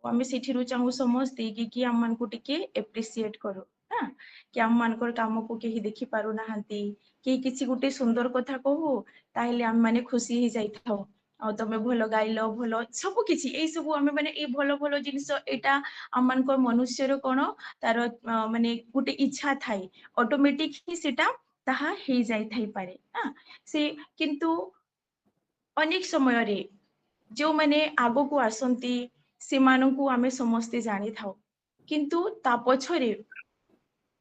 आमे सेठिरु चाहू समझते कि आम मान को टिके एप्रिशिएट करो हाँ कि आम मान काम को कहीं देखि पारु नाहंती कि किसी गुटे सुंदर कथा कहू ताहेले आम माने खुशी ही जाई थाओ आ तमे भलो गाइलो भलो सब किछि एई सब आमे माने ए भलो भलो जिनिस एटा आम मान को मनुष्य रो कोन तार माने गुटे इच्छा थाई ऑटोमेटिक ही सेटा ताहा हे जाई थाई पारे हाँ से किंतु अनेक समय रे जो माने आगो को आसंती से माननकु आमे समस्ते जानी थाओ किंतु ता पछरे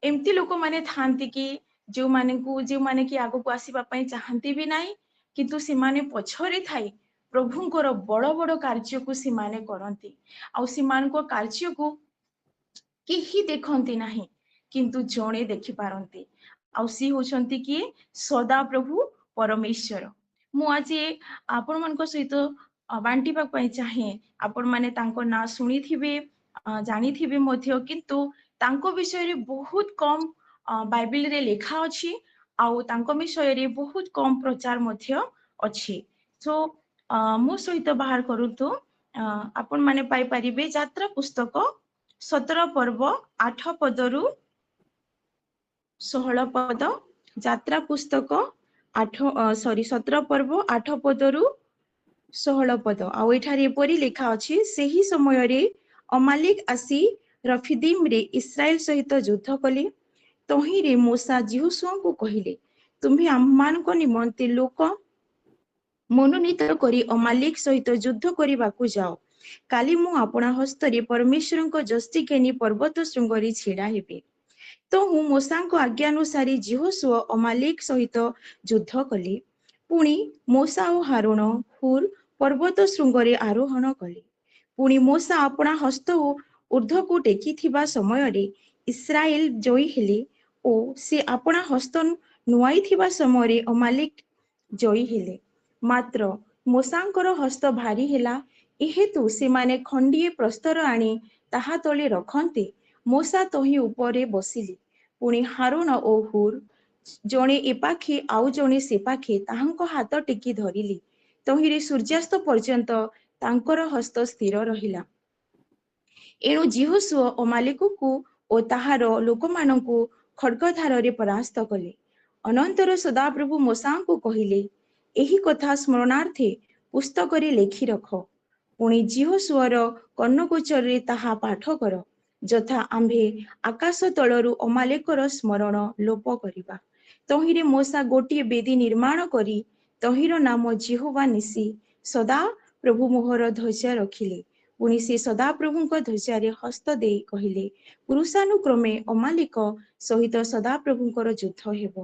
एमती लोक माने थांती कि जो माने कि आगो को आसीबा पई चाहंती भी नाही किंतु से माने पछरे थाई प्रभुंकर बड़ बड़ कार्य को से माने करंती आ से मानको कार्य को केही देखंती नाही किंतु जणे देखि पारंती आ सी होचंती कि सदा प्रभु परमेश्वर मु आज आपण मानको सहित बांटिबा पई चाहे आपण माने तांको ना सुनिथिबे जानिथिबे मध्य किंतु तांको विषय रे बहुत कम बाइबल रे लिखा अछि आउ तांको विषय रे बहुत कम प्रचार मध्य अछि सो मो सहित बाहर करंतु आपण माने पाई परिबे यात्रा पुस्तक 17 पर्व 8 पदरु 16 पद यात्रा पुस्तक 17 पर्व 8 पदरु 16 पद आउ एठारे एपरि लिखा अछि सेही समय रे अमालिक आसी रफिदीम रे इस्राएल सहित युद्ध कले तही रे मूसा यहोशुआ को कहिले तुम्ही आम्मान को निमंते लोक मनोनीत करी अमालिक सहित युद्ध करबाकू जाओ काली मु आपणा हस्तरे परमेश्वरଙ୍କ जस्तिकेनी पर्वत शृंगरी छिड़ा हेबे तो हूँ मूसाଙ୍କ आज्ञानुसारी यहोशुआ अमालिक सहित युद्ध कले पुणी मूसा और हारून हुर पर्वत शृंगरे आरोहण कले पुणी मूसा अपना हस्त ऊर्ध्व को टेकी थिबा समय रे इस्राएल जयी हेले ओ से अपना हस्त नुआई थिबा समय रे अमालिक जयी हेले मात्र मूसाଙ୍କର हस्त भारी हेला एहेतु से माने खंडिए प्रस्तर आनी ताहा तले रखन्ते मूसा तही उपरे बसिले पुणी हारून ओ हुर जणे एपाखे आउ जणे सेपाखे ताहांको हाथ टेकी धरिले तहिरे सूर्यास्त पर्यंत तांकर हस्त स्थिर रहिला एणु यहोशुआ अमालेकକୁ ଓ ତାହାର ଲୋକମାନଙ୍କୁ ଖड्गधाରରେ ପରାସ୍ତ କଲେ ଅନନ୍ତର ସଦାପ୍ରଭୁ ମୋସାଙ୍କୁ କହିଲେ ଏହି କଥା ସ୍ମରଣାର୍ଥେ ପୁସ୍ତକରେ ଲେଖି ରଖ ପୁଣି ଯହୋଶୁଆର କର୍ଣ୍ଣଗୋଚରରେ ତାହା ପାଠ କର ଯଥା ଆମ୍ଭେ ଆକାଶ ତଳରୁ ଅମାଲେକର ସ୍ମରଣ ଲୋପ କରିବା ତହିଁରେ ମୋସା ଗୋଟିଏ ବେଦୀ ନିର୍ମାଣ କରି ତହିଁର ନାମ ଯେହୋବା ନିସି ସଦା ପ୍ରଭୁ ମୋହର ଧ୍ୱଜା ରଖିଲେ ପୁଣି ସେ ସଦାପ୍ରଭୁଙ୍କ ଧ୍ୱଜାରେ ହସ୍ତ ଦେଇ କହିଲେ ପୁରୁଷାନୁକ୍ରମେ ଅମାଲିକ ସହିତ ସଦାପ୍ରଭୁଙ୍କର ଯୁଦ୍ଧ ହେବ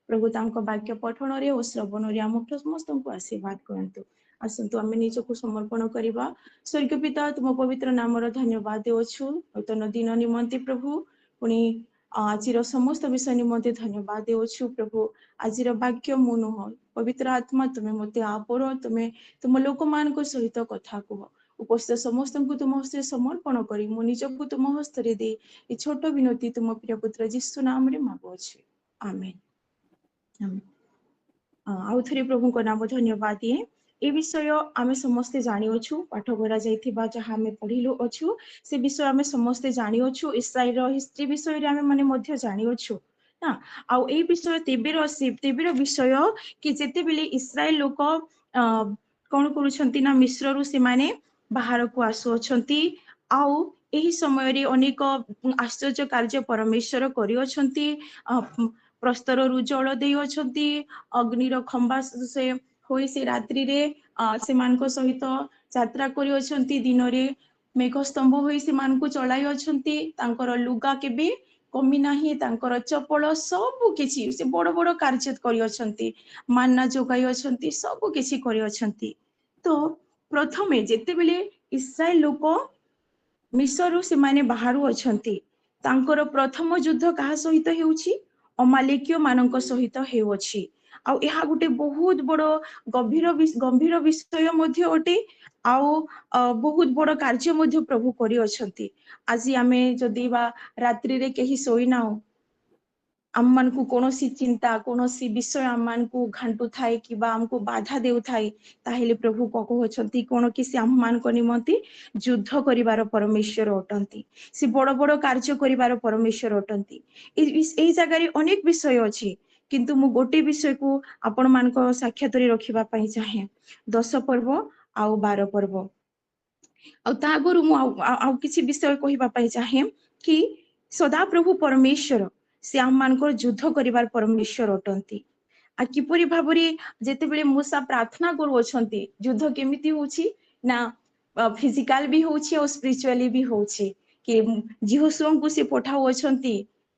प्रभु तांको वाक्य पठन और श्रवण आम समस्त आशीर्वाद करंतु आसतु आम निजक समर्पण करवा स्वर्ग पिता तुम पवित्र नाम धन्यवाद देवछु नूतन दिन निमंते प्रभु पुणी आज समस्त विषय निमंते धन्यवाद देवछु प्रभु आज वाक्य मु नुह पवित्र आत्मा तुम्हें मत आपर तुम्हें तुम लोक मान सहित कथा कह उपस्थित समस्त को तुम हस्ते समर्पण कर निजक तुम हस्तरे दे छोट विनती तुम प्रिय पुत्र जीशु नाम मागुअछि आमेन आउ थे प्रभु को नाम धन्यवाद दिए ए विषय आम समस्ते जानिछु पाठ करा जाइथिबा जहाँ आम पढ़िलु अच्छु से विषय आम समस्ते जानिछु इस्राएल हिस्ट्री विषय रे आम माने मध्य जानिछु ना आउ ए विषय तेबेर विषय कि जेते बेले इस्राएल लोक कौन करूछंती ना मिस्र रु से माने बाहर को आसुअछंती आउ एही समय रे अनेक आश्चर्य कार्य परमेश्वर करिअछंती प्रस्तर रु जल दे अछंती अग्निर खंबा से होई से रात्रि रे से मानको सहित यात्रा करि अछंती दिन रे मेघ स्तंभ होई से मानको चलाई अछंती तांकर लुगा केबे कमी नाही तांकर चपल सब किछि से बड़ बड़ कार्य करि अछंती मान्ना जोगाई अछंती सब किछि करि अछंती तो प्रथमे जेते बेले इस्राएल लोक मिस्र से माने बाहरु अछंती तांकर प्रथम युद्ध कहा सहित हेउछि अमालेकीय मानक सहित हेउछि आउ एहा गुटे बहुत बड़ गंभीर विषय मध्य अटे आउ बहुत बड़ कार्य मध्य प्रभु करि अछंती आज आमे जदि बा रात्रि रे केही सोई नाउ आम मान को कोनोसी चिंता कोनोसी विषय आम मान को घांटू थाए कि आमको बाधा देउ थाए ताहेले प्रभु कहउछंती कोन कि से आम मान को निमंती युद्ध करिवार परमेश्वर अटंती से बड़ बड़ कार्य करिवार परमेश्वर अटंती एई जगह रे अनेक विषय अछि किंतु मु गोटे विषय को आपण मान को साक्षात रे रखिबा पई चाहे 10 पर्व आउ 12 पर्व आ ता गुरु मु आउ किछि विषय कहिबा पई चाहे कि सदा प्रभु परमेश्वर से आम मान को युद्ध करिवार परमेश्वर अटंती आ किपरि भाबरे जेते बेले मूसा प्रार्थना करू अछंती युद्ध केमिति होछि ना फिजिकल भी होछि और स्पिरिचुअली भी होछि कि जिहोशुआ को से पठाउ अछंती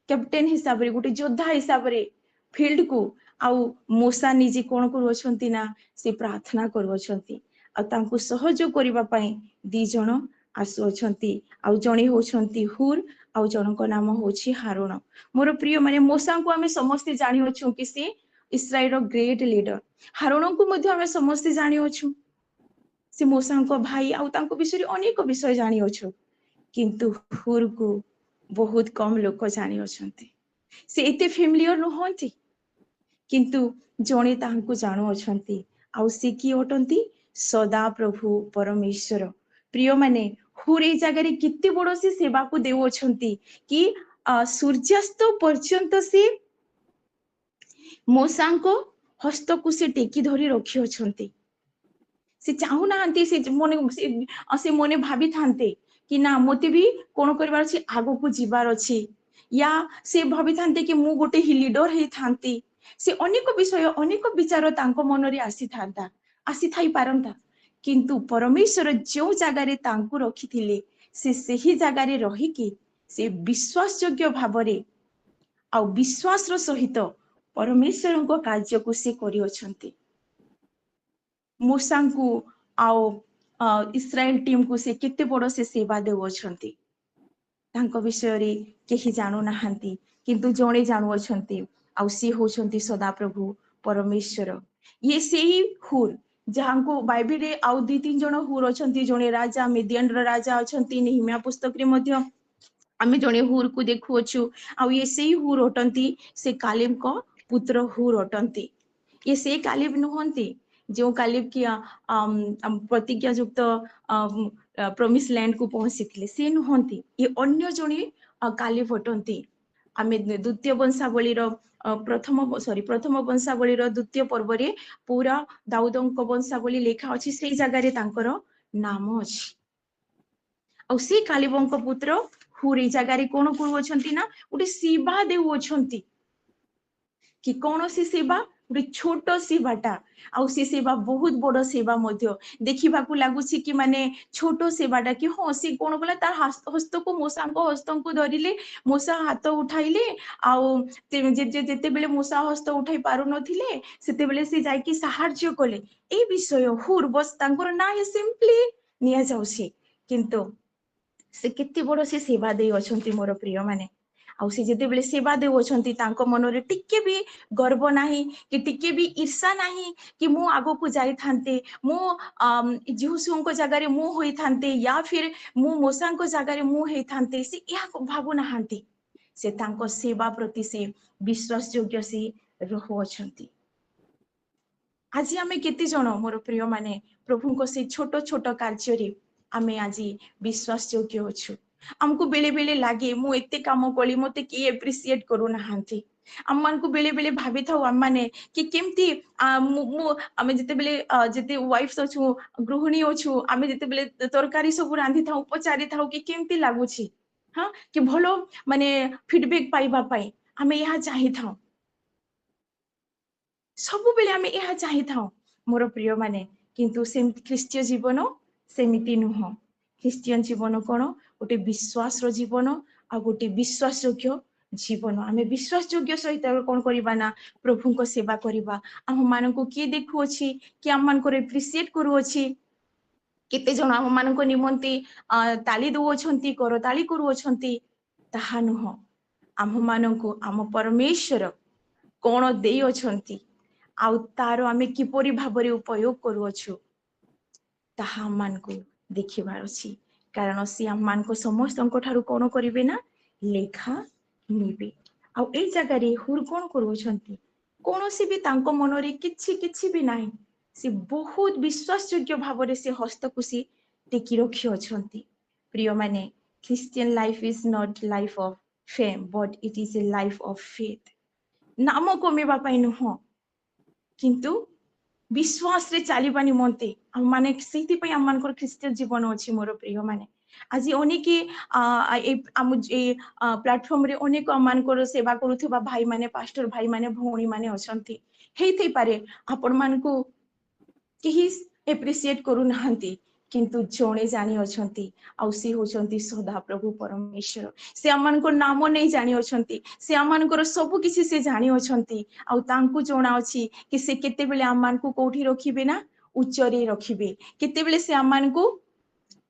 कैप्टेन हिसाब रे गोटे योद्धा हिसाब रे फील्ड को आउ मूसा निजे कोन करू अछंती ना से प्रार्थना करू अछंती आ तांको सहयोग करिबा पई दी जण आसु अछंती आ जणे होछंती हुर आ जणको नाम होछि हारून मोर प्रिय माने मूसा को हमें समस्त जानि अछु कि से इस्राएल रो ग्रेट लीडर हारून को मध्ये हमें समस्त जानि अछु से मूसा को भाई आ तांको विषय अनेक विषय जानि अछु किंतु हुर को बहुत कम लोक जानि अछंती से एते फेमिलियर नहंती किंतु जणे तांको जानो अछंती आ से की अटंती सदा प्रभु परमेश्वर प्रिय माने हुर ए जगह रे कित्ते बड़ से सेवा को देउ अछंती कि सूर्यास्त पर्यंत से मूसा को हस्त को से टेकी धरी रखी अछंती से चाहू नाहंती से मने भाबी थांते कि ना मोते भी कोन करबार अछि आगो को जीवार अछि या से भाबी थांते कि मु गोटे ही लीडर हे थांती से अनेक विषय अनेक विचार तांको मन रे आसी थांता आसी थाई पारंता किंतु परमेश्वर जो जगह रे तांको रखिथिले से सही जगह रे रही कि से विश्वास योग्य भाबरे आ विश्वास रो सहित परमेश्वर को कार्य को से करि अछंती मूसा को आओ इस्राएल टीम को से केते बड़ से सेवा देउ अछंती तांको विषय रे केही जानु नाहंती किंतु जणे जानु अछंती आ सी होछंती सदा प्रभु परमेश्वर ये सेही हुर जहां को बाइबल रे आउ 2-3 जण हुर अछंती जणे राजा मिडियन रो राजा अछंती नेहिमिया पुस्तक रे मध्ये आमे जणे हुर को देखु अछु आ ये सेही हुर अटंती से कालेब को पुत्र हुर अटंती ये से कालेब नहंती जो कालेब की प्रतिज्ञा युक्त प्रॉमिस लैंड को पहुंची से नुहंती ये अन्य जणे कालेब अटंती आमे द्वितीय वंशावली रो प्रथम वंशावली रो द्वितीय पर्व रे पूरा दाऊदंक वंशावली लेखा अछि से जगह रे तांकर नाम अछि औ से कालेबंक पुत्र हुर जगह रे कोन करू अछंती ना उटे सेवा देउ अछंती कि कौन सी सेवा गोटे छोट सेवाटा आउ से सेवा बहुत बड़ सेवा मध्य देखिबा को लागुछि कि माने छोट सेवाटा कि हाँ से कोन कला तार हस्त को मूसा को हस्त को धरिले मूसा हाथ उठाइले आउ जेते बेले मूसा हस्त उठाई पारु नथिले सेते बेले से जाय कि सहाय्य कले ए विषय हुर बस तांकर ना सिंपली निया जाउछि किंतु से केते बड़ से सेवा देइ अछंती मोर प्रिय माने आउ से जेते बेले सेवा देउ अछंती तांको मनरे टिके भी गर्व नाही कि टिके भी ईर्षा नाही कि मु आगो को जाई थांते मु जिहुसुओं को जगह रे मु होई थांते या फिर मु मूसा को जगह रे मु होई थांते से या भाबु नाहंती से तांको सेवा प्रति से विश्वास योग्य से रहु अछंती आज आमे केते जण मोर प्रिय माने प्रभु को से छोट छोट कार्य रे आमे आज विश्वास योग्य अछु हमको बेले बेले लागे मु एते काम कली मते की एप्रिशिएट करू नाहंती हम मान को बेले बेले भाबी थाउ हम माने कि केमती मु आमे जते बेले जते वाइफ्स अछु गृहिणी अछु आमे जते बेले तरकारी सब रांधी थाउ पचारी थाउ कि केमती लागुछि हां कि भलो माने फीडबैक पाइबा पाई आमे यहा चाहि थाउ सब बेले आमे यहा चाहि थाउ मोर प्रिय माने किंतु से ख्रीष्टीय जीवन सेमिति नुह ख्रीष्टियन जीवन कोन गोटे विश्वास रो जीवन आ गोटे विश्वास योग्य जीवन आमे विश्वास योग्य सहित कोन करिबा ना प्रभु को सेवा करिबा हम मान को के देखु अछि कि हम मान को एप्रिशिएट करू अछि केते जण हम मान को निमंती ताली दउ अछंती कर ताली करू अछंती ताहा नुह हम मान को हम परमेश्वर कोन देइ अछंती आ तारो आमे किपरि भाबरे उपयोग करू अछु ताहा हम मान को देखिबार अछि कारण से हम मान को समस्त ठारू कोन करिवे ना लेखा निबे ଆଉ ଏଇ ଜାଗାରେ ହୁର କଣ କରୁଛନ୍ତି କୌଣସି ବି ତାଙ୍କ ମନରେ କିଛି ବି ନାହିଁ ସେ ବହୁତ ବିଶ୍ୱାସଯୋଗ୍ୟ ଭାବରେ ସେ ହସ୍ତକୁ ସେ ଟେକି ରଖି ଅଛନ୍ତି ପ୍ରିୟ ମାନେ Christian life is not life of fame but eat is a life of faith ନାମ କମେଇବା ପାଇଁ ନୁହଁ କିନ୍ତୁ ବିଶ୍ୱାସରେ ଚାଲିବା ନିମନ୍ତେ ଆମମାନେ ସେଇଥିପାଇଁ ଆମମାନଙ୍କର ଖ୍ରୀଷ୍ଟୀୟ ଜୀବନ ଅଛି ମୋର ପ୍ରିୟ ମାନେ ଆଜି ଅନେକ ଆମ ଏ ପ୍ଲାଟଫର୍ମରେ ଅନେକ ଆମମାନଙ୍କର ସେବା କରୁଥିବା ଭାଇମାନେ ପାଷ୍ଟର ଭାଇମାନେ ଭଉଣୀମାନେ ଅଛନ୍ତି ହେଇଥାଇପାରେ ଆପଣମାନଙ୍କୁ କେହି ଏପ୍ରିସିଏଟ କରୁନାହାନ୍ତି କିନ୍ତୁ ଜଣେ ଜାଣି ଅଛନ୍ତି ଆଉ ସେ ହଉଛନ୍ତି ସଦାପ୍ରଭୁ ପରମେଶ୍ୱର ସେ ଆମମାନଙ୍କର ନାମ ନେଇ ଜାଣି ଅଛନ୍ତି ସେ ଆମମାନଙ୍କର ସବୁ କିଛି ସେ ଜାଣି ଅଛନ୍ତି ଆଉ ତାଙ୍କୁ ଜଣା ଅଛି କି ସେ କେତେବେଳେ ଆମମାନଙ୍କୁ କୋଉଠି ରଖିବେ ନା ଉଚ୍ଚରେ ରଖିବେ କେତେବେଳେ ସେ ଆମମାନଙ୍କୁ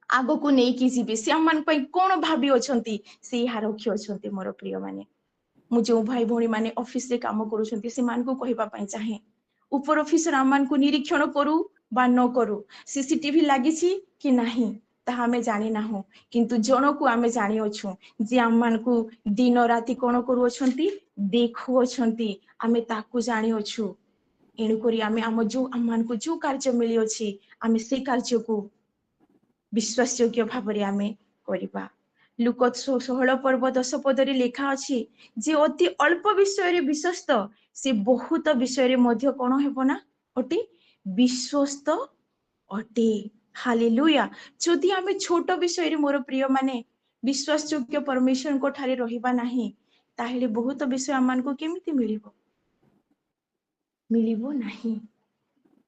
ଆଗକୁ ନେଇକି ଯିବେ ସେ ଆମମାନଙ୍କ ପାଇଁ କଣ ଭାବି ଅଛନ୍ତି ସେ ଏହା ରଖି ଅଛନ୍ତି ମୋର ପ୍ରିୟ ମାନେ ମୁଁ ଯେଉଁ ଭାଇ ଭଉଣୀ ମାନେ ଅଫିସରେ କାମ କରୁଛନ୍ତି ସେମାନଙ୍କୁ କହିବା ପାଇଁ ଚାହେଁ ଉପର ଅଫିସର ଆମମାନଙ୍କୁ ନିରୀକ୍ଷଣ କରୁ ବା ନ କରୁ ସିସିଟିଭି ଲାଗିଛି କି ନାହିଁ ତାହା ଆମେ ଜାଣି ନାହୁଁ କିନ୍ତୁ ଜଣକୁ ଆମେ ଜାଣିଅଛୁ ଯେ ଆମମାନଙ୍କୁ ଦିନ ରାତି କଣ କରୁଅଛନ୍ତି ଦେଖୁଅଛନ୍ତି ଆମେ ତାକୁ ଜାଣିଅଛୁ ଏଣୁକରି ଆମେ ଆମମାନଙ୍କୁ ଯୋଉ କାର୍ଯ୍ୟ ମିଳିଅଛି ଆମେ ସେଇ କାର୍ଯ୍ୟକୁ ବିଶ୍ୱାସଯୋଗ୍ୟ ଭାବରେ ଆମେ କରିବା ଲୁକ 16 ପର୍ବ 10 ପଦରେ ଲେଖା ଅଛି ଯେ ଅତି ଅଳ୍ପ ବିଷୟରେ ବିଶ୍ୱସ୍ତ ସେ ବହୁତ ବିଷୟରେ ମଧ୍ୟ କଣ ହେବ ନା ଅଟେ ବିଶ୍ୱସ୍ତ ଅଟେ ହାଲେଲୁୟା ଯଦି ଆମେ ଛୋଟ ବିଷୟରେ ମୋର ପ୍ରିୟ ମାନେ ବିଶ୍ୱାସଯୋଗ୍ୟ ପରମେଶ୍ୱରଙ୍କ ଠାରେ ରହିବା ନାହିଁ ତାହେଲେ ବହୁତ ବିଷୟ ଆମମାନଙ୍କୁ କେମିତି ମିଳିବ ନାହିଁ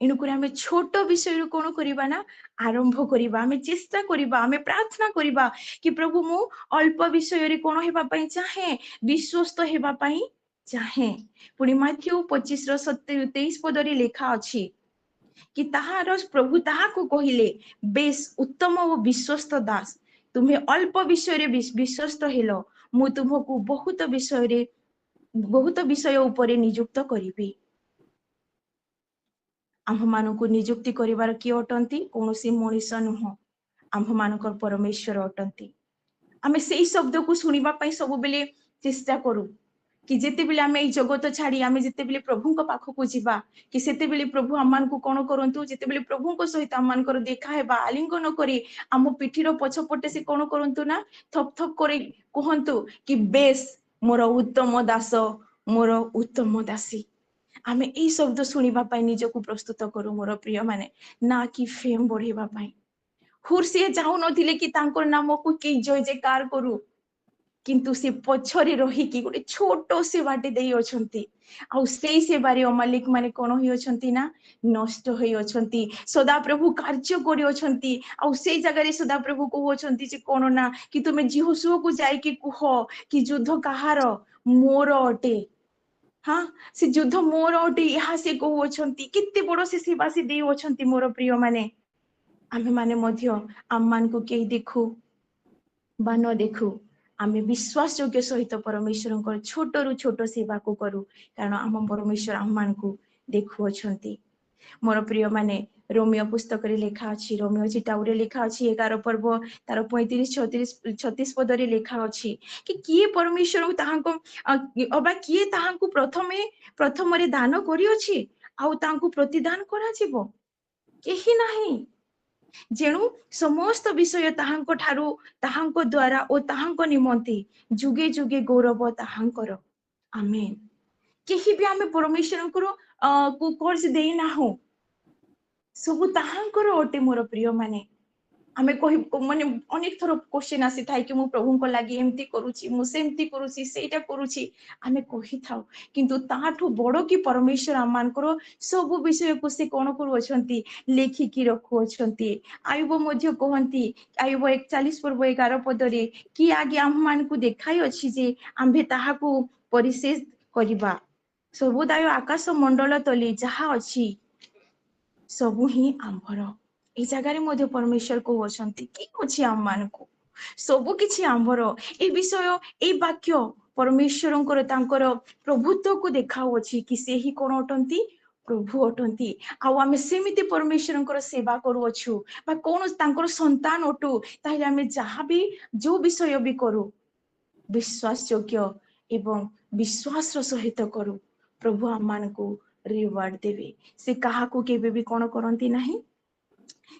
ଏଣୁକରି ଆମେ ଛୋଟ ବିଷୟରୁ କଣ କରିବା ନା ଆରମ୍ଭ କରିବା ଆମେ ଚେଷ୍ଟା କରିବା ଆମେ ପ୍ରାର୍ଥନା କରିବା କି ପ୍ରଭୁ ମୁଁ ଅଳ୍ପ ବିଷୟରେ କଣ ହେବା ପାଇଁ ଚାହେଁ ବିଶ୍ୱସ୍ତ ହେବା ପାଇଁ ଚାହେଁ ପୁଣି ମାଥ୍ୟୁ 25:23 ପଦରେ ଲେଖା ଅଛି କି ତାହାର ପ୍ରଭୁ ତାହାକୁ କହିଲେ ବେଶ ଉତ୍ତମ ଓ ବିଶ୍ୱସ୍ତ ଦାସ ତୁମେ ଅଳ୍ପ ବିଷୟରେ ବିଶ୍ୱସ୍ତ ହେଲ ମୁଁ ତୁମକୁ ବହୁତ ବିଷୟ ଉପରେ ନିଯୁକ୍ତ କରିବି ଆମ୍ଭମାନଙ୍କୁ ନିଯୁକ୍ତି କରିବାର କିଏ ଅଟନ୍ତି କୌଣସି ମଣିଷ ନୁହଁ ଆମ୍ଭମାନଙ୍କର ପରମେଶ୍ୱର ଅଟନ୍ତି ଆମେ ସେଇ ଶବ୍ଦକୁ ଶୁଣିବା ପାଇଁ ସବୁବେଳେ ଚେଷ୍ଟା କରୁ କି ଯେତେବେଳେ ଆମେ ଏଇ ଜଗତ ଛାଡି ଆମେ ଯେତେବେଳେ ପ୍ରଭୁଙ୍କ ପାଖକୁ ଯିବା କି ସେତେବେଳେ ପ୍ରଭୁ ଆମମାନଙ୍କୁ କଣ କରନ୍ତୁ ଯେତେବେଳେ ପ୍ରଭୁଙ୍କ ସହିତ ଆମମାନଙ୍କର ଦେଖା ହେବା ଆଲିଙ୍ଗନ କରି ଆମ ପିଠିର ପଛପଟେ ସେ କଣ କରନ୍ତୁ ନା ଥପ୍ ଥପ୍ କରି କୁହନ୍ତୁ କି ବେଶ ମୋର ଉତ୍ତମ ଦାସ ମୋର ଉତ୍ତମ ଦାସୀ ଆମେ ଏଇ ଶବ୍ଦ ଶୁଣିବା ପାଇଁ ନିଜକୁ ପ୍ରସ୍ତୁତ କରୁ ମୋର ପ୍ରିୟ ମାନେ ନା କି ଫେମ୍ ବଢେଇବା ପାଇଁ ହୁର୍ସିଏ ଚାହୁଁନଥିଲେ କି ତାଙ୍କର ନାମକୁ କେହି ଜୟ ଜୟକାର କରୁ କିନ୍ତୁ ସେ ପଛରେ ରହିକି ଗୋଟେ ଛୋଟ ସେବାଟେ ଦେଇ ଅଛନ୍ତି ଆଉ ସେଇ ସେବାରେ ଅମାଲିକ ମାନେ କଣ ହେଇଅଛନ୍ତି ନା ନଷ୍ଟ ହେଇଅଛନ୍ତି ସଦାପ୍ରଭୁ କାର୍ଯ୍ୟ କରିଅଛନ୍ତି ଆଉ ସେଇ ଜାଗାରେ ସଦାପ୍ରଭୁ କହୁଅଛନ୍ତି ଯେ କଣ ନା କି ତୁମେ ଯୀହୋଶୁଆକୁ ଯାଇକି କୁହ କି ଯୁଦ୍ଧ କାହାର ମୋର ଅଟେ ହଁ ସେ ଯୁଦ୍ଧ ମୋର ଅଟେ ଏହା ସେ କହୁଅଛନ୍ତି କେତେ ବଡ ସେ ସେବା ସେ ଦେଉଅଛନ୍ତି ମୋର ପ୍ରିୟ ମାନେ ଆମେ ମାନେ ମଧ୍ୟ ଆମମାନଙ୍କୁ କେହି ଦେଖୁ ବା ନ ଦେଖୁ ଆମେ ବିଶ୍ୱାସଯୋଗ୍ୟ ସହିତ ପରମେଶ୍ୱରଙ୍କର ଛୋଟରୁ ଛୋଟ ସେବାକୁ କରୁ କାରଣ ଆମ ପରମେଶ୍ୱର ଆମମାନଙ୍କୁ ଦେଖୁଅଛନ୍ତି ମୋର ପ୍ରିୟ ମାନେ ରୋମିଓ ପୁସ୍ତକରେ ଲେଖା ଅଛି ରୋମିଓ ଚିଟାଉରେ ଲେଖା ଅଛି 11 ପର୍ବ ତାର 35-36 ପଦରେ ଲେଖା ଅଛି କି କିଏ ପରମେଶ୍ୱରଙ୍କୁ ତାହାଙ୍କ ଅବା କିଏ ତାହାଙ୍କୁ ପ୍ରଥମରେ ଦାନ କରିଅଛି ଆଉ ତାଙ୍କୁ ପ୍ରତିଦାନ କରାଯିବ କେହି ନାହିଁ ଯେଣୁ ସମସ୍ତ ବିଷୟ ତାହାଙ୍କ ଠାରୁ ତାହାଙ୍କ ଦ୍ୱାରା ଓ ତାହାଙ୍କ ନିମନ୍ତେ ଯୁଗେ ଯୁଗେ ଗୌରବ ତାହାଙ୍କର ଆମେନ୍ କେହି ବି ଆମେ ପରମେଶ୍ୱରଙ୍କର କର୍ଜ ଦେଇନାହୁଁ ସବୁ ତାହାଙ୍କର ଅଟେ ମୋର ପ୍ରିୟ ମାନେ ଆମେ ମାନେ ଅନେକ ଥର କ୍ୱେଶ୍ଚନ ଆସିଥାଏ କି ମୁଁ ପ୍ରଭୁଙ୍କ ଲାଗି ଏମିତି କରୁଛି ମୁଁ ସେମିତି କରୁଛି ସେଇଟା କରୁଛି ଆମେ କହିଥାଉ କିନ୍ତୁ ତାଠୁ ବଡ କି ପରମେଶ୍ୱର ଆମମାନଙ୍କର ସବୁ ବିଷୟକୁ ସେ କଣ କରୁଅଛନ୍ତି ଲେଖିକି ରଖୁଅଛନ୍ତି ଆୟୁବ ମଧ୍ୟ କହନ୍ତି ଆୟୁବ 41 ପର୍ବ 11 ପଦରେ କି ଆଗେ ଆମମାନଙ୍କୁ ଦେଖାଇ ଅଛି ଯେ ଆମ୍ଭେ ତାହାକୁ ପରିଶେଷ କରିବା ସବୁଦାୟ ଆକାଶ ମଣ୍ଡଳ ତଳେ ଯାହା ଅଛି ସବୁ ହିଁ ଆମ୍ଭର ଏଇ ଜାଗାରେ ମଧ୍ୟ ପରମେଶ୍ୱର କହୁଅଛନ୍ତି କି ଅଛି ଆମମାନଙ୍କୁ ସବୁ କିଛି ଆମ୍ଭର ଏଇ ବିଷୟ ଏଇ ବାକ୍ୟ ପରମେଶ୍ୱରଙ୍କର ତାଙ୍କର ପ୍ରଭୁତ୍ୱକୁ ଦେଖାଉଅଛି କି ସେ ହିଁ କଣ ଅଟନ୍ତି ପ୍ରଭୁ ଅଟନ୍ତି ଆଉ ଆମେ ସେମିତି ପରମେଶ୍ୱରଙ୍କର ସେବା କରୁଅଛୁ ବା କୌଣସି ତାଙ୍କର ସନ୍ତାନ ଅଟୁ ତାହେଲେ ଆମେ ଯାହା ବି ଯୋଉ ବିଷୟ ବି କରୁ ବିଶ୍ୱାସଯୋଗ୍ୟ एवं विश्वास सहित करू प्रभु आम मान को रिवार्ड देवे से कहा को केबे भी कोन करंती नाही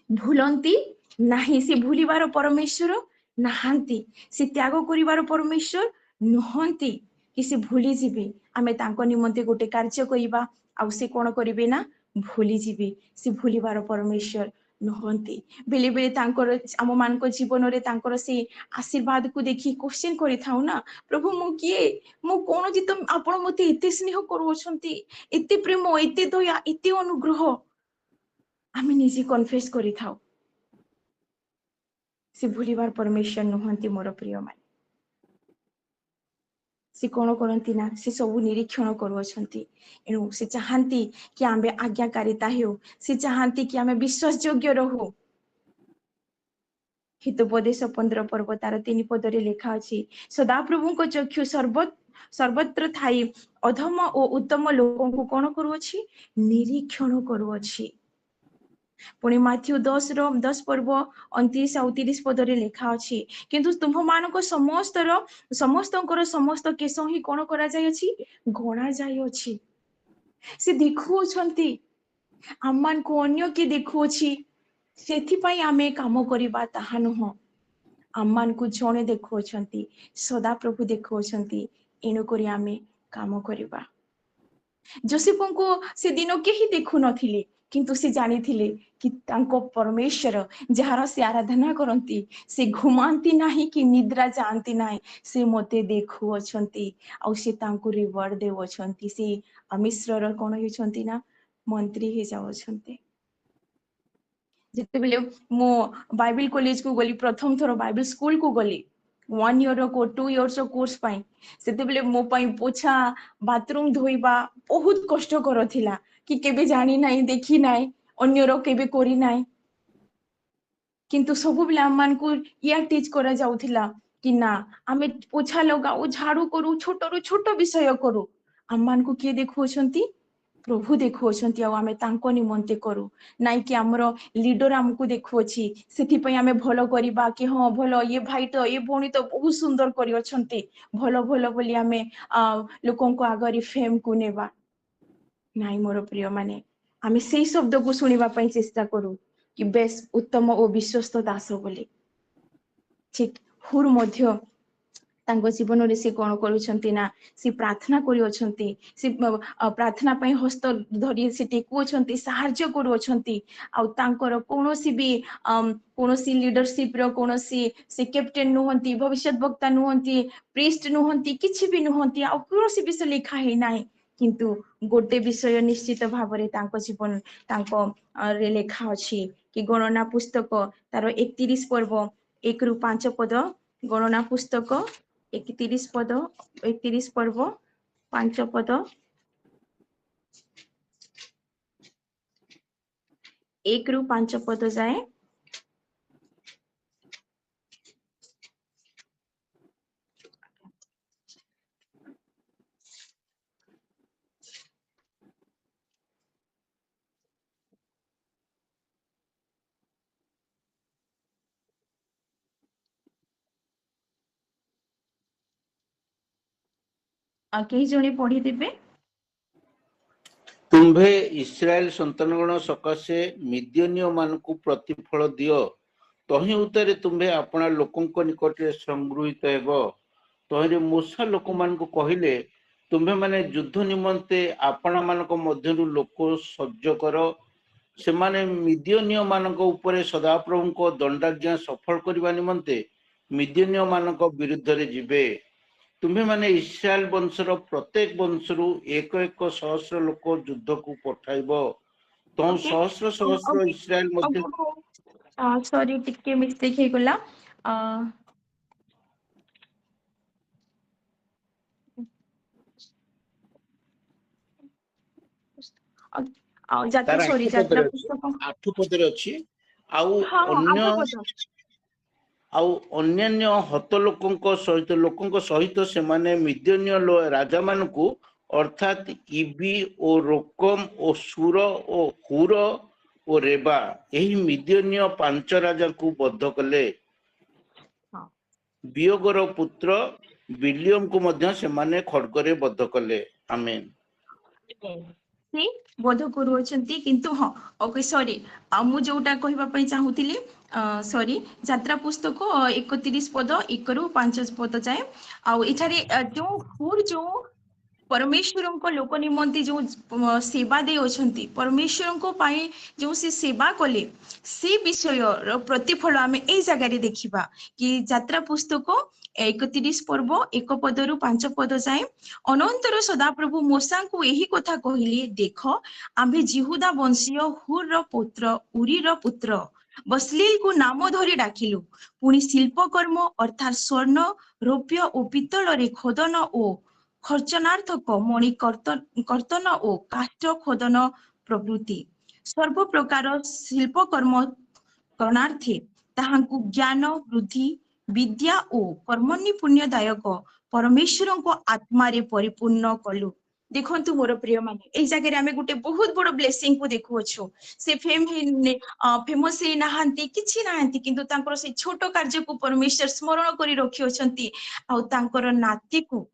भूलंती नाही से भूलिबार परमेश्वर नाहांती से त्याग करिवार परमेश्वर नहंती कि से भूली जीवे आमे तांको निमंते गोटे कार्य करिबा आउ से कोन करिवे ना भूली जीवे से भूलिबार परमेश्वर नहंती बेले बेले तांकर आम मान जीवन रे तांकर से आशीर्वाद को देखि क्वेश्चन करि थाउ ना प्रभु मु किए मु कोन जी तुम आपण मते एते स्नेह करूछंती एते प्रेम एते दया एते अनुग्रह आमे निजे कन्फेस करि थाउ से भूलिबार परमेश्वर नुहंती मोर प्रिय मान से कौन करती ना से सब निरीक्षण करुछंती एणु से चाहती कि आमे आज्ञाकारिता हो से चाहती कि आमे विश्वास योग्य रहू हितोपदेश 15 पर्व तार 3 पदरे लिखा अछि सदाप्रभु को चक्षु सर्वत्र थाई अधम और उत्तम लोकों को कौन करुछि निरीक्षण करुछि पुणी माथ्यू 10 पर्व 29 और 30 पदरे लिखा अछि किंतु तुम मानक समस्तकर समस्त केस ही कौन करा जाय अछि गणा जाय अछि से देखुछंती आमान को अन्य के देखुछि सेथिपाई आमे काम करिबा ताहा नुह आमान को जणे देखुछंती सदा प्रभु देखुछंती एणु करी आमे काम करिबा जोसेफ को से दिन के ही देखु नथिले किंतु से जानी थिले कि तांको परमेश्वर जहार से आराधना करंती से घुमांती नाही कि निद्रा जानती नाही से मते देखु अछंती आ से तांको रिवार्ड देव अछंती से मिश्रर कोन हिचंती ना मंत्री हे जाव अछंती जेते बेले मो बाइबल कॉलेज को गली प्रथम थरो बाइबल स्कूल को गली 1 year को 2 years कोर्स पाई सेते बेले मो पाई पोछा बाथरूम धोइबा बहुत कष्ट करथिला कि केबे जानी नाही देखी नाही अन्यर केबे करी नाही किंतु सब बेले आमान को या टीच करा जाउथिला कि ना आमे पोछा लगाऊ झाड़ू करू छोटरू छोट विषय करू आमान को के देखुछंती प्रभु देखुछंती आ आमे तांको निमंते करू नाइ कि हमरो लीडर हमको देखुछि सेथि पई आमे भलो करिबा कि हां भलो ये भाई तो ये भोणी तो बहुत सुंदर करि अछंती भलो भलो बोली आमे लोकन को आगरी फेम को नेबा नाइ मोर प्रिय माने आमे सेही शब्द को सुनिबा पई चेष्टा करू कि बेस उत्तम और विश्वस्त दास बोली ठीक हुर मध्य तांको जीवन रे से कोन करूछंती ना से प्रार्थना करि अछंती से प्रार्थना पई हस्त धरि से टेकु अछंती सहाय्य करू अछंती आ तांकर कोनोसी भी कोनोसी लीडरशिप रो कोनोसी से कैप्टन नुहंती भविष्य वक्ता नुहंती प्रीस्ट नुहंती किछि भी नुहंती आ कोनोसी विषय लिखा हे नाही किंतु गोटे विषय निश्चित भाबरे तांको जीवन तांको रे लेखा अछि कि गणना पुस्तक तार 31 पर्व 1 रु 5 पद गणना पुस्तक 31 पद 31 पर्व 5 पद 1 रु 5 पद जाए कई जने पढ़ी देबे तुम्भे इस्राएल संतानगण सकाशे मिद्योनिय मानकु प्रतिफल दियो तही उतरे तुम्भे अपना लोकंक निकटे संगृहित हेबो तही मूसा लोक मानकु कहिले तुम्भे माने युद्ध निमंते अपना मानक मध्यरु लोक सज्ज करो से माने मिद्योनिय मानक उपरे सदाप्रभु को दंडाज्ञा सफल करबा निमंते मिद्योनिय मानक विरुद्ध रे जिबे तुम्हें माने इस्राएल वंशर प्रत्येक वंशरु एक एक सहस्र लोक युद्ध को पठाइबो तो सहस्र सहस्र इस्राएल मध्य सॉरी टिके मिस्टेक हे गला जाते सॉरी यात्रा पुस्तक 8 पदरे अछि आउ अन्य हत लोकंक सहित से माने मिद्योनिय राजा मानकु अर्थात इबी ओ रोकम ओ सुर ओ हुर ओ रेबा एही मिद्योनिय 5 राजा को बद्ध कले ବିୟୋଗର ପୁତ୍ର ବିଲିୟମକୁ ମଧ୍ୟ ସେମାନେ ଖଡ୍ଗରେ ବଧ କଲେ। ଆମେନ୍। ସେ ବୋଧ କରୁଅଛନ୍ତି କିନ୍ତୁ ହଁ ଓକେ ସରି ମୁଁ ଯୋଉଟା କହିବା ପାଇଁ ଚାହୁଁଥିଲି ସରି ଯାତ୍ରା ପୁସ୍ତକ 31 ପଦ 1 ରୁ 5 ପଦ ଯାଏ ଆଉ ଏଠାରେ ଯୋଉ ହୁର ଯୋଉ परमेश्वरଙ୍କ लोक निमंती जो सेवा दे अछंती परमेश्वरଙ୍କ ପାଇଁ जो से सेवा कले से विषय रो प्रतिफल आमे एई जगह रे देखिबा कि यात्रा पुस्तक 31 पर्व 1 पद रु 5 पद जाए अनंतर सदाप्रभु मूसा को यही कथा कहले देख आम्भे जिहुदा वंशीय हुर रो पुत्र उरी रो पुत्र बसलील को नाम धरी डाकिलु पुणी शिल्पकर्म अर्थात स्वर्ण रौप्य और पित्तल रे खोदन ओ खर्चनार्थक मणि कर्तन ओ काष्ठ खोदन प्रभृति सर्व प्रकार शिल्पकर्म करणार्थे ताहांकु ज्ञान वृद्धि विद्या ओ कर्मणि पुण्यदायक परमेश्वर को आत्मारे परिपूर्ण कलु। देखंतु मोर प्रिय माने एई जगह रे आमे गुटे बहुत बड़ ब्लेसिंग को देखुअछु से फेमस हे नाहांती किछि नाहांती किंतु तांकर से छोट कार्य को परमेश्वर स्मरण करी रखि अछंती आ तांकर नाती को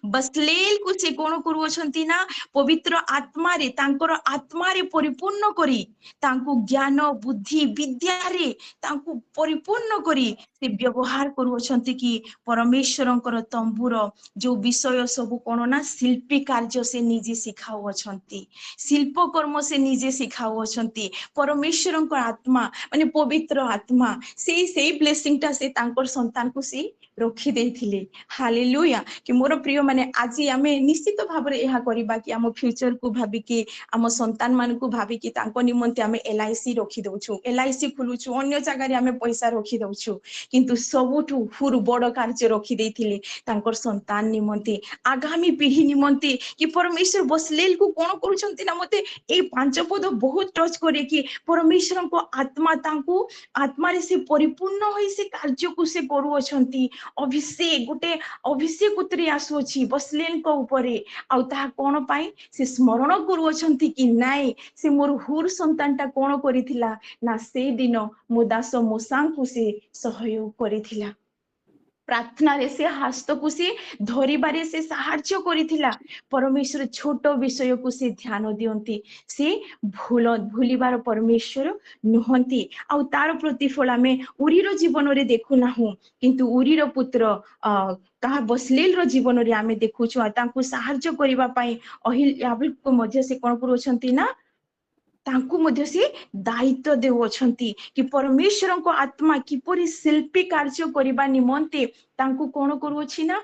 बसलेल को से कोन करूछंती ना पवित्र आत्मा रे तांकर आत्मा रे परिपूर्ण करी तांको ज्ञान बुद्धि विद्या रे तांको परिपूर्ण करी से व्यवहार करूछंती कि परमेश्वरंकर तंबुर जो विषय सब कोन ना शिल्पी कार्य से निजे सिखाउ अछंती शिल्प कर्म से निजे सिखाउ अछंती परमेश्वरंकर आत्मा माने पवित्र आत्मा से ब्लेसिंग टा से तांकर संतान को से रखी देथिले। हालेलुया कि मोर प्रिय माने आज आमे निश्चित भाव रे एहा करिबा कि आम फ्यूचर को भाबी कि आम संतान मान को भाबी कि तांको निमंते आमे एलआईसी रखी दउछु एलआईसी खुलुछु अन्य जगह रे आमे पैसा रखी दउछु किंतु सबुठु हुर बड़ कार्य रखी देथिले तांकर संतान निमंते आगामी पीढ़ी निमंते कि परमेश्वर बसलेल को कोन करूछंती ना मते ए 5 पद बहुत टच करे कि परमेश्वर को आत्मा तांको आत्मा रे से परिपूर्ण होई से कार्य को से करू अछंती अभिषेक गोटे अभिषेक उतरी आसुअछि बसलेल को ऊपरे आउ ता कोन पाई से स्मरण करू अछंती कि नाइ से मोर हुर संतान ता कोन करिथिला ना से दिन मो दास मूसा को से सहयोग करिथिला प्रार्थना रे से हस्त को से धरिबारे से साहाय्य करिथिला परमेश्वर छोट विषय को से ध्यान दियंती से भूलिबार परमेश्वर नुहंती आउ तार प्रतिफल आमे उरीर जीवन रे देखु नाहु किंतु उरीर पुत्र कहा बसलेल रो जीवन रे आमे देखुछु आ तांको साहाय्य करिबा पई अहिल को मध्य से कोन करूछंती ना तांको मध्य से दायित्व देउ अछंती कि परमेश्वर को आत्मा किपरि शिल्पी कार्य करिबा निमंते तांको कोन करू अछि ना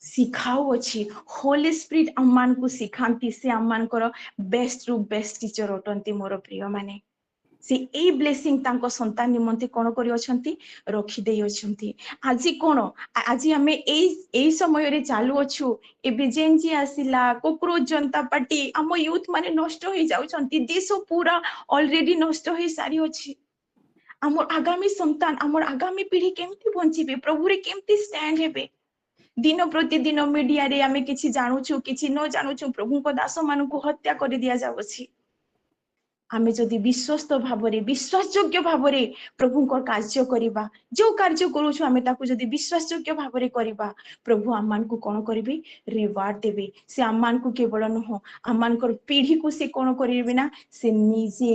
सिखाउ अछि होली स्पिरिट अम्मान को सिखांती से अम्मान कर बेस्ट रु बेस्ट टीचर अटंती मोर प्रिय माने से ए ब्लेसिंग तांको संतान निमंते कोन करि अछंती रखि देइ अछंती आजि कोन आजि हमें ए समय रे चालू अछु ए बिजेंजी आसिला कोक्रोच जनता पार्टी हम यूथ माने नष्ट होई जाउछंती देश पूरा ऑलरेडी नष्ट होई सारी अछि हमर आगामी संतान हमर आगामी पीढ़ी केमती बंचिबे प्रभु रे केमती स्टैंड हेबे दिन प्रतिदिन मीडिया रे आमे किछि जानुछु किछि न जानुछु प्रभु को दास मान को हत्या कर दिया जाउछि आमे जदि विश्वस्त भावरे विश्वासयोग्य भावरे प्रभु को कार्य करिबा जो कार्य करूछु आमे ताकू जदि विश्वासयोग्य भावरे करिबा प्रभु आमान को कोन करिवे रिवार्ड देबे से आमान को केवल न आमान को पीढ़ी को से कोन करिवे ना से निजे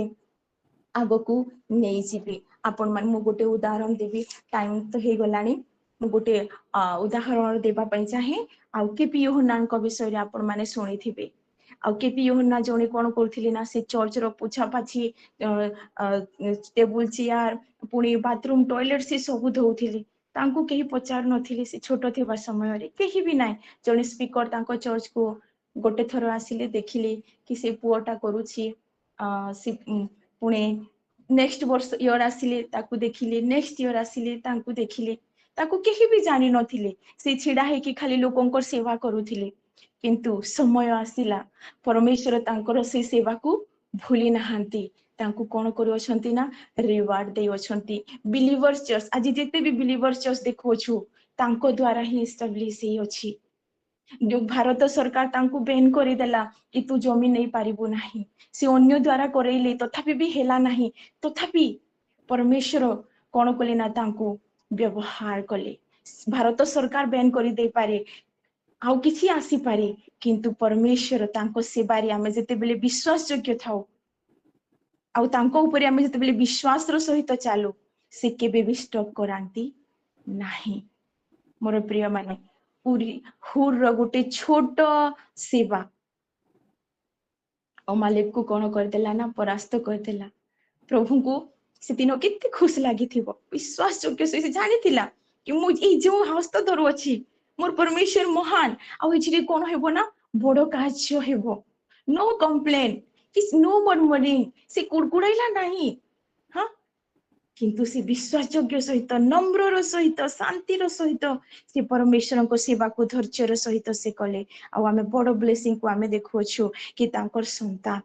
आगो को नै जिबे आपण मान मु गोटे उदाहरण देबी टाइम तो हे गलानी मु गोटे उदाहरण देबा पई चाहे आउ केपी यूहन्ना को विषय रे आपण माने सुनिथिबे आउ केपी यूहन्ना जणे कोन करथिले ना से चर्च रो पुछा पाछी टेबुल चेयर पुणी बाथरूम टॉयलेट से सब धोउथिले तांको केही पचार नथिले से छोट थिबा समय रे केही भी नाही जणे स्पीकर तांको चर्च को गोटे थरो आसिले देखिले कि से पुओटा करूछि से पुणे नेक्स्ट वर्ष इयर आसिले ताकू देखिले नेक्स्ट इयर आसिले तांको देखिले ताकू केही भी जानि नथिले से छिडा हे कि खाली लोकंकर सेवा करूथिले किंतु समय आसिला परमेश्वर तांकर से सेवा को भूली नाहांती तांको कोन करू अछंती ना रिवार्ड दे अछंती बिलीवर्स चर्च आज जेते भी बिलीवर्स चर्च देखोछु तांको द्वारा ही एस्टैब्लिश हे अछि जो भारत सरकार तांको बैन करि देला कि तू जमीन नहीं पारिबो नाही से अन्य द्वारा करैले तथापि भी हेला नाही तथापि परमेश्वर कोन कले ना तांको व्यवहार कले ଭାରତ ସରକାର ବ୍ୟାନ୍ କରିଦେଇ ପାରେ ଆଉ କିଛି ଆସିପାରେ କିନ୍ତୁ ପରମେଶ୍ୱର ତାଙ୍କ ସେବାରେ ଆମେ ଯେତେବେଳେ ବିଶ୍ୱାସ ଯୋଗ୍ୟ ଥାଉ ଆଉ ତାଙ୍କ ଉପରେ ଆମେ ଯେତେବେଳେ ବିଶ୍ୱାସର ସହିତ ଚାଲୁ ସେ କେବେ ବି ଷ୍ଟପ୍ କରାନ୍ତି ନାହିଁ। ମୋର ପ୍ରିୟ ମାନେ ହୁରର ଗୋଟେ ଛୋଟ ସେବା ଅମାଲେକକୁ କଣ କରିଦେଲା ନା ପରାସ୍ତ କରିଦେଲା। ପ୍ରଭୁଙ୍କୁ ସେଦିନ କେତେ ଖୁସି ଲାଗିଥିବ। ବିଶ୍ୱାସ ଯୋଗ୍ୟ ସେ ଜାଣିଥିଲା କି ମୁଁ ଏଇ ଯୋଉ ହସ୍ତ ଧରୁଅଛି ମୋର ପରମେଶ୍ୱର ମହାନ ଆଉ ଏଥିରେ କଣ ହେବ ନା ବଡ କାର୍ଯ୍ୟ ହେବ। नो କମ୍ପ୍ଲେନ କି नो ମର୍ମରିଂ ସେ କୁଡକୁଡାଇଲା ନାହିଁ ହଁ କିନ୍ତୁ ସେ ବିଶ୍ୱାସ ଯୋଗ୍ୟ ସହିତ ନମ୍ରର ସହିତ ଶାନ୍ତିର ସହିତ ସେ ପରମେଶ୍ୱରଙ୍କ ସେବାକୁ ଧୈର୍ଯ୍ୟର ସହିତ ସେ କଲେ। ଆଉ ଆମେ ବଡ ବ୍ଲେସିଂକୁ ଆମେ ଦେଖୁଅଛୁ କି ତାଙ୍କର ସନ୍ତାନ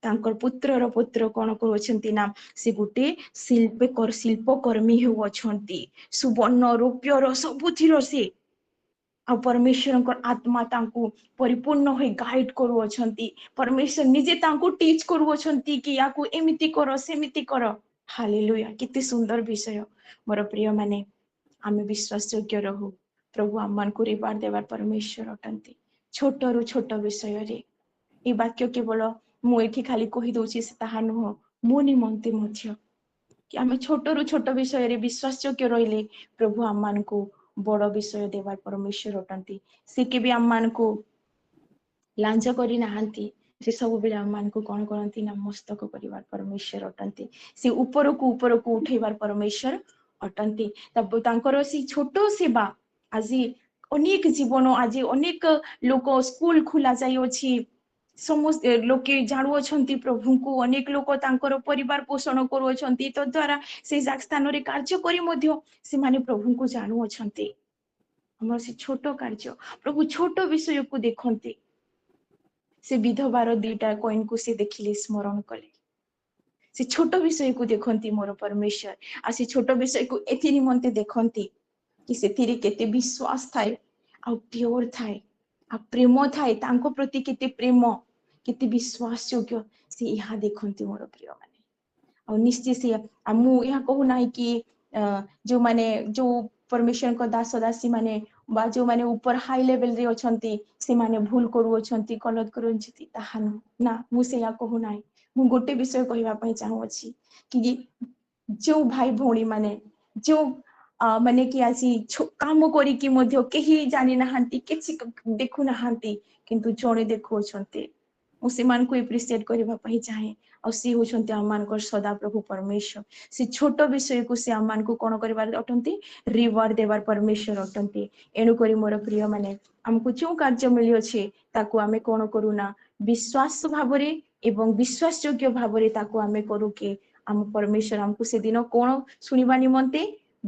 ତାଙ୍କର ପୁତ୍ରର ପୁତ୍ର କଣ କରୁଛନ୍ତି ନା ସେ ଗୋଟେ ଶିଳ୍ପକର୍ମୀ ହେଉଅଛନ୍ତି। ସୁବର୍ଣ୍ଣ ରୌପ୍ୟର ସବୁଥିର ସେ ଆଉ ପରମେଶ୍ୱରଙ୍କ ଆତ୍ମା ତାଙ୍କୁ ପରିପୂର୍ଣ୍ଣ ହୋଇ ଗାଇଡ କରୁଅଛନ୍ତି। ପରମେଶ୍ୱର ନିଜେ ତାଙ୍କୁ ଟିଚ କରୁଅଛନ୍ତି କି ୟାକୁ ଏମିତି କର ସେମିତି କର। ହାଲେଲୁୟା କେତେ ସୁନ୍ଦର ବିଷୟ। ମୋର ପ୍ରିୟ ମାନେ ଆମେ ବିଶ୍ୱାସ ଯୋଗ୍ୟ ରହୁ। ପ୍ରଭୁ ଆମମାନଙ୍କୁ ରିୱାର୍ଡ ଦେବାର ପରମେଶ୍ୱର ଅଟନ୍ତି। ଛୋଟରୁ ଛୋଟ ବିଷୟରେ এই ବାକ୍ୟ କେବଳ ମୁଁ ଏଠି ଖାଲି କହିଦଉଛି ତାହା ନୁହଁ ମୋ ନିମନ୍ତେ ମଧ୍ୟ କି ଆମେ ଛୋଟରୁ ଛୋଟ ବିଷୟରେ ବିଶ୍ୱାସ ଯୋଗ୍ୟ ରହିଲେ ପ୍ରଭୁ ଆମମାନଙ୍କୁ ବଡ ବିଷୟ ଦେବାର ପରମେଶ୍ୱର ଅଟନ୍ତି। ସେ କେବେ ଆମମାନଙ୍କୁ ଲାଞ୍ଜ କରି ନାହାନ୍ତି। ସେ ସବୁବେଳେ ଆମମାନଙ୍କୁ କଣ କରନ୍ତି ନା ମସ୍ତକ କରିବାର ପରମେଶ୍ୱର ଅଟନ୍ତି। ସେ ଉପରକୁ ଉପରକୁ ଉଠେଇବାର ପରମେଶ୍ୱର ଅଟନ୍ତି। ତାଙ୍କର ସେଇ ଛୋଟ ସେବା ଆଜି ଅନେକ ଜୀବନ ଆଜି ଅନେକ ଲୋକ ସ୍କୁଲ ଖୋଲା ଯାଇଅଛି। ସମସ୍ତେ ଲୋକେ ଜାଣୁଅଛନ୍ତି ପ୍ରଭୁଙ୍କୁ। ଅନେକ ଲୋକ ତାଙ୍କର ପରିବାର ପୋଷଣ କରୁଅଛନ୍ତି ତଦ୍ୱାରା ସେ ସ୍ଥାନରେ କାର୍ଯ୍ୟ କରି ମଧ୍ୟ ସେମାନେ ପ୍ରଭୁଙ୍କୁ ଜାଣୁଅଛନ୍ତି। ଆମର ସେ ଛୋଟ କାର୍ଯ୍ୟ ପ୍ରଭୁ ଛୋଟ ବିଷୟକୁ ଦେଖନ୍ତି। ସେ ବିଧବାର 2ଟା କଏନକୁ ସେ ଦେଖିଲେ ସ୍ମରଣ କଲେ। ସେ ଛୋଟ ବିଷୟକୁ ଦେଖନ୍ତି ମୋର ପରମେଶ୍ୱର। ଆଉ ସେ ଛୋଟ ବିଷୟକୁ ଏଥି ନିମନ୍ତେ ଦେଖନ୍ତି କି ସେଥିରେ କେତେ ବିଶ୍ୱାସ ଥାଏ ଆଉ ପ୍ରିୟର ଥାଏ ଆଉ ପ୍ରେମ ଥାଏ। ତାଙ୍କ ପ୍ରତି କେତେ ପ୍ରେମ କେତେ ବିଶ୍ୱାସ ଯୋଗ୍ୟ ସେ ଏହା ଦେଖନ୍ତି ମୋର ପ୍ରିୟ ମାନେ। ଆଉ ନିଶ୍ଚୟ ସେ ମୁଁ ଏହା କହୁନାହିଁ କି ଯୋଉମାନେ ଯୋଉ ପରମେଶ୍ୱରଙ୍କ ଦାସ ଦାସୀ ମାନେ ବା ଯୋଉମାନେ ଉପର ହାଇ ଲେଭେଲରେ ଅଛନ୍ତି ସେମାନେ ଭୁଲ କରୁଅଛନ୍ତି ଗଲତ କରୁଅଛନ୍ତି ତାହା ନୁହଁ ନା ମୁଁ ସେଇଆ କହୁନାହିଁ। ମୁଁ ଗୋଟେ ବିଷୟ କହିବା ପାଇଁ ଚାହୁଁଅଛି କି ଯୋଉ ଭାଇ ଭଉଣୀ ମାନେ ଯୋଉ ମାନେ କି ଆସି କାମ କରିକି ମଧ୍ୟ କେହି ଜାଣି ନାହାନ୍ତି କିଛି ଦେଖୁନାହାନ୍ତି କିନ୍ତୁ ଜଣେ ଦେଖୁଅଛନ୍ତି। ମୁଁ ସେମାନଙ୍କୁ ଏପ୍ରିସିଏଟ କରିବା ପାଇଁ ଚାହେଁ। ଆଉ ସେ ହଉଛନ୍ତି ଆମମାନଙ୍କର ସଦାପ୍ରଭୁ ପରମେଶ୍ୱର। ସେ ଛୋଟ ବିଷୟକୁ ସେ ଆମମାନଙ୍କୁ କଣ କରିବାର ଅଟନ୍ତି ରିୱାର୍ଡ ଦେବାର ପରମେଶ୍ୱର ଅଟନ୍ତି। ଏଣୁକରି ମୋର ପ୍ରିୟ ମାନେ ଆମକୁ ଯୋଉ କାର୍ଯ୍ୟ ମିଳିଅଛି ତାକୁ ଆମେ କଣ କରୁନା ବିଶ୍ୱାସ ଭାବରେ ଏବଂ ବିଶ୍ୱାସ ଯୋଗ୍ୟ ଭାବରେ ତାକୁ ଆମେ କରୁ କି ଆମ ପରମେଶ୍ୱର ଆମକୁ ସେଦିନ କଣ ଶୁଣିବା ନିମନ୍ତେ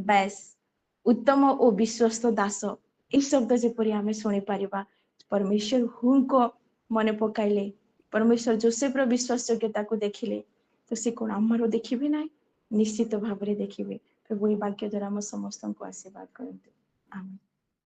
ବାସ୍ ଉତ୍ତମ ଓ ବିଶ୍ୱସ୍ତ ଦାସ ଏହି ଶବ୍ଦ ଯେପରି ଆମେ ଶୁଣିପାରିବା। ପରମେଶ୍ୱର ହୁଙ୍କ ମନେ ପକାଇଲେ ପରମେଶ୍ୱର ଯୋସେଫର ବିଶ୍ୱାସ ଯୋଗ୍ୟତାକୁ ଦେଖିଲେ ତ ସେ କଣ ଆମର ଦେଖିବେ ନାହିଁ ନିଶ୍ଚିତ ଭାବରେ ଦେଖିବେ। ପ୍ରଭୁ ଏହି ବାକ୍ୟ ଦ୍ୱାରା ଆମ ସମସ୍ତଙ୍କୁ ଆଶୀର୍ବାଦ କରନ୍ତୁ। ଆମେନ୍।